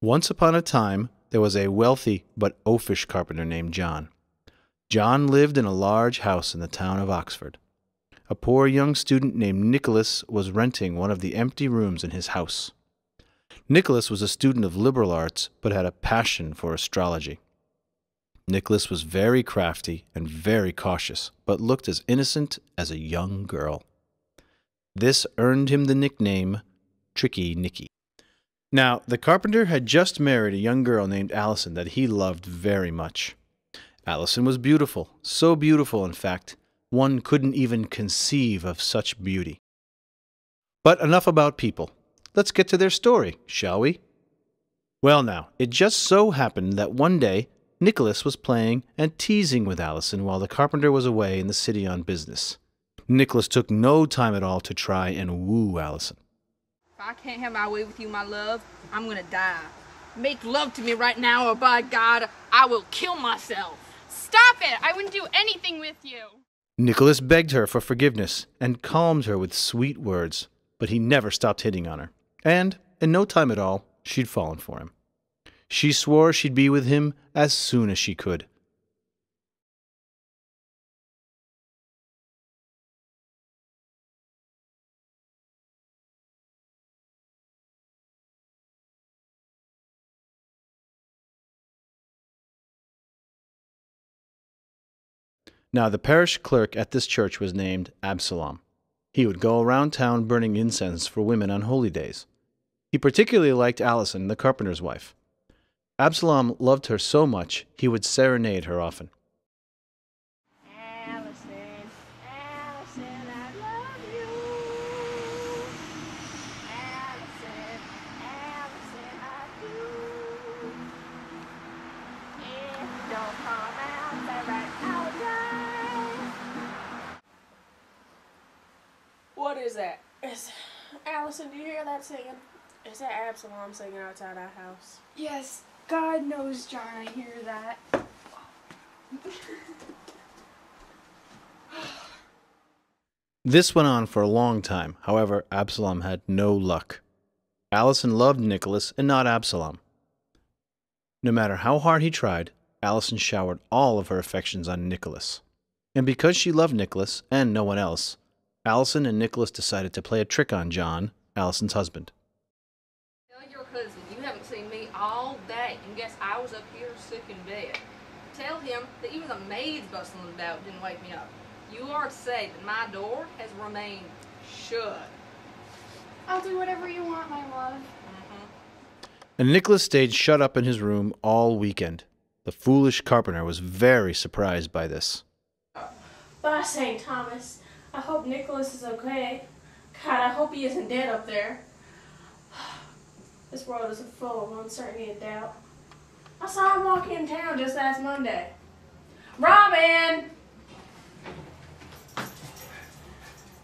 Once upon a time, there was a wealthy but oafish carpenter named John. John lived in a large house in the town of Oxford. A poor young student named Nicholas was renting one of the empty rooms in his house. Nicholas was a student of liberal arts, but had a passion for astrology. Nicholas was very crafty and very cautious, but looked as innocent as a young girl. This earned him the nickname Tricky Nicky. Now, the carpenter had just married a young girl named Allison that he loved very much. Allison was beautiful, so beautiful, in fact, one couldn't even conceive of such beauty. But enough about people. Let's get to their story, shall we? Well now, it just so happened that one day Nicholas was playing and teasing with Allison while the carpenter was away in the city on business. Nicholas took no time at all to try and woo Allison. If I can't have my way with you, my love, I'm gonna die. Make love to me right now, or by God, I will kill myself. Stop it! I wouldn't do anything with you. Nicholas begged her for forgiveness and calmed her with sweet words, but he never stopped hitting on her. And, in no time at all, she'd fallen for him. She swore she'd be with him as soon as she could. Now the parish clerk at this church was named Absalom. He would go around town burning incense for women on holy days. He particularly liked Allison, the carpenter's wife. Absalom loved her so much, he would serenade her often. Allison, Allison, I love you. Allison, Allison, I do. If you don't come out, say right, I'll die. What is that? Allison, do you hear that singing? Is that Absalom singing outside our house? Yes, God knows, John, I hear that. This went on for a long time. However, Absalom had no luck. Allison loved Nicholas and not Absalom. No matter how hard he tried, Allison showered all of her affections on Nicholas. And because she loved Nicholas and no one else, Allison and Nicholas decided to play a trick on John, Allison's husband. Tell your husband you haven't seen me all day, and guess I was up here sick in bed. Tell him that even the maids bustling about didn't wake me up. You are to say that my door has remained shut. I'll do whatever you want, my love. And Nicholas stayed shut up in his room all weekend. The foolish carpenter was very surprised by this. By St. Thomas, I hope Nicholas is okay. God, I hope he isn't dead up there. This world is full of uncertainty and doubt. I saw him walking in town just last Monday. Robin!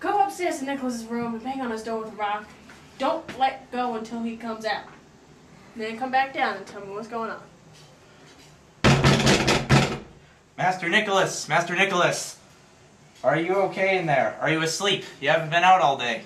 Go upstairs to Nicholas's room and bang on his door with a rock. Don't let go until he comes out. And then come back down and tell me what's going on. Master Nicholas! Master Nicholas! Are you okay in there? Are you asleep? You haven't been out all day.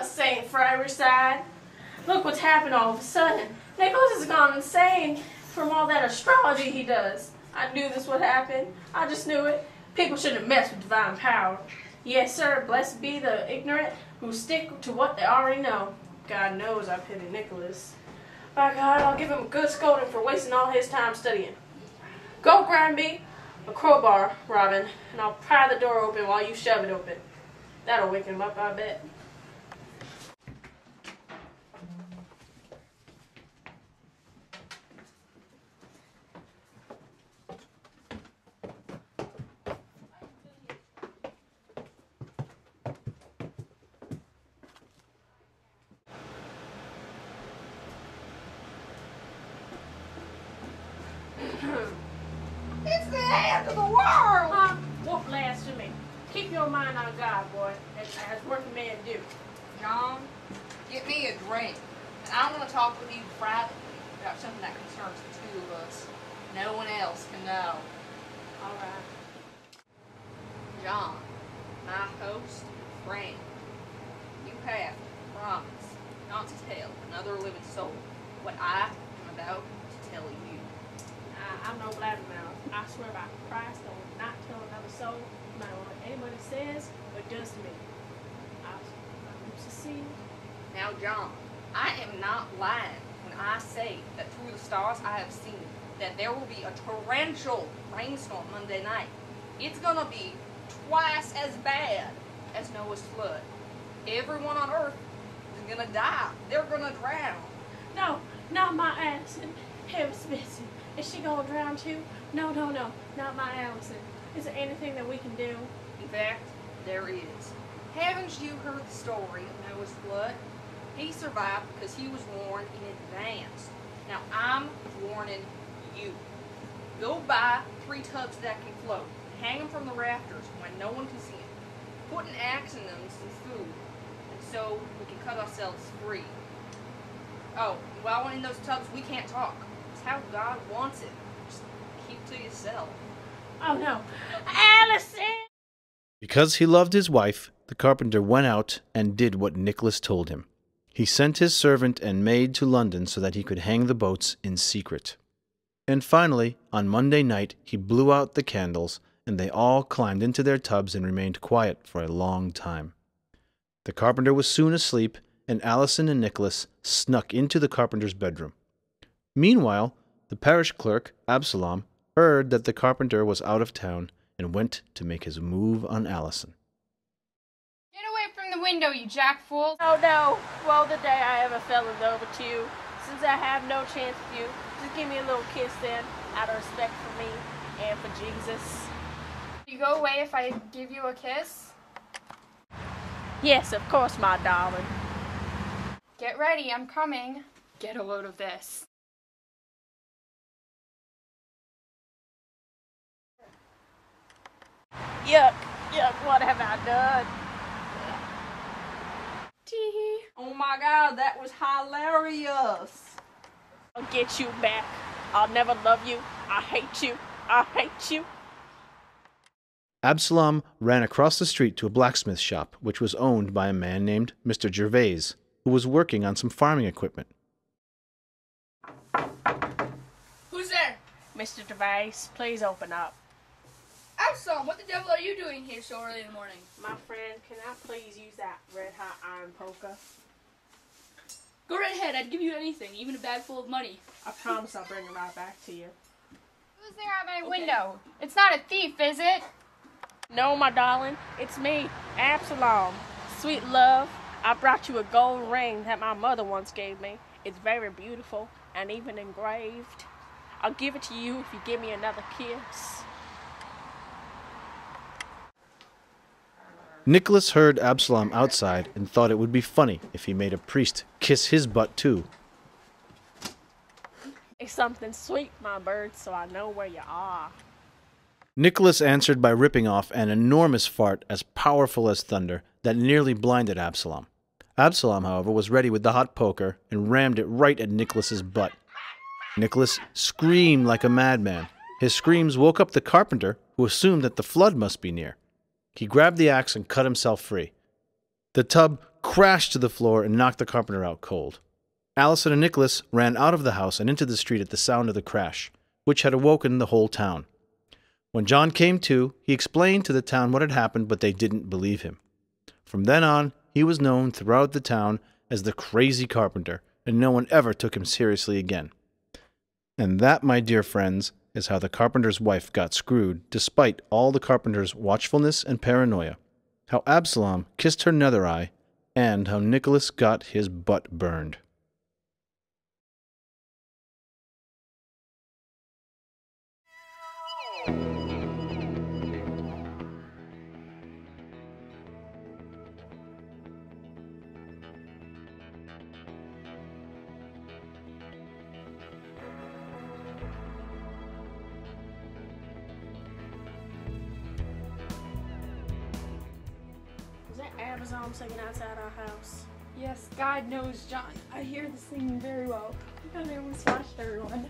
St. Friarside. Look what's happened all of a sudden. Nicholas has gone insane from all that astrology he does. I knew this would happen. I just knew it. People shouldn't mess with divine power. Yes, sir, blessed be the ignorant who stick to what they already know. God knows I pity Nicholas. By God, I'll give him a good scolding for wasting all his time studying. Go grab me a crowbar, Robin, and I'll pry the door open while you shove it open. That'll wake him up, I bet. It's the end of the world! What blasphemy? Keep your mind on God, boy, as working men do. John, get me a drink. And I want to talk with you privately about something that concerns the two of us. No one else can know. All right. John, my host, friend, you have to promise not to tell another living soul what I am about to tell you. I'm no blabbermouth. I swear by Christ, I will not tell another soul, no matter what anybody says or does to me. I'm used to see. Now, John, I am not lying when I say that through the stars I have seen that there will be a torrential rainstorm Monday night. It's gonna be twice as bad as Noah's flood. Everyone on earth is gonna die. They're gonna drown. No, not my Allison. Heavens, Betsy. Is she gonna drown too? No, not my Allison. Is there anything that we can do? In fact, there is. Haven't you heard the story of Noah's flood? He survived because he was warned in advance. Now I'm warning you. Go buy 3 tubs that can float. Hang them from the rafters when no one can see them. Put an axe in them and some food. And so we can cut ourselves free. Oh, while we're in those tubs, we can't talk. It's how God wants it. Just keep to yourself. Oh no. Allison! Because he loved his wife, the carpenter went out and did what Nicholas told him. He sent his servant and maid to London so that he could hang the boats in secret. And finally, on Monday night, he blew out the candles, and they all climbed into their tubs and remained quiet for a long time. The carpenter was soon asleep, and Allison and Nicholas snuck into the carpenter's bedroom. Meanwhile, the parish clerk, Absalom, heard that the carpenter was out of town and went to make his move on Allison. Get away from the window, you jackfool. Oh no. Well, the day I ever fell in love with you. Since I have no chance with you, just give me a little kiss then, out of respect for me and for Jesus. You go away if I give you a kiss? Yes, of course, my darling. Get ready, I'm coming. Get a load of this. Yuck, what have I done? Tee. Oh my God, that was hilarious. I'll get you back. I'll never love you. I hate you. I hate you. Absalom ran across the street to a blacksmith shop, which was owned by a man named Mr. Gervais, who was working on some farming equipment. Who's there? Mr. Device, please open up. Absalom, what the devil are you doing here so early in the morning? My friend, can I please use that red-hot iron poker? Go right ahead, I'd give you anything, even a bag full of money. I promise I'll bring it right back to you. Who's there at my window? It's not a thief, is it? No, my darling, it's me, Absalom. Sweet love, I brought you a gold ring that my mother once gave me. It's very beautiful and even engraved. I'll give it to you if you give me another kiss. Nicholas heard Absalom outside and thought it would be funny if he made a priest kiss his butt too. It's something sweet, my bird, so I know where you are. Nicholas answered by ripping off an enormous fart as powerful as thunder that nearly blinded Absalom. Absalom, however, was ready with the hot poker and rammed it right at Nicholas's butt. Nicholas screamed like a madman. His screams woke up the carpenter, who assumed that the flood must be near. He grabbed the axe and cut himself free. The tub crashed to the floor and knocked the carpenter out cold. Allison and Nicholas ran out of the house and into the street at the sound of the crash, which had awoken the whole town. When John came to, he explained to the town what had happened, but they didn't believe him. From then on, he was known throughout the town as the crazy carpenter, and no one ever took him seriously again. And that, my dear friends, is how the carpenter's wife got screwed, despite all the carpenter's watchfulness and paranoia, how Absalom kissed her nether eye, and how Nicholas got his butt burned. a psalm singing outside our house. Yes, God knows, John. I hear the singing very well. I thought I almost watched everyone.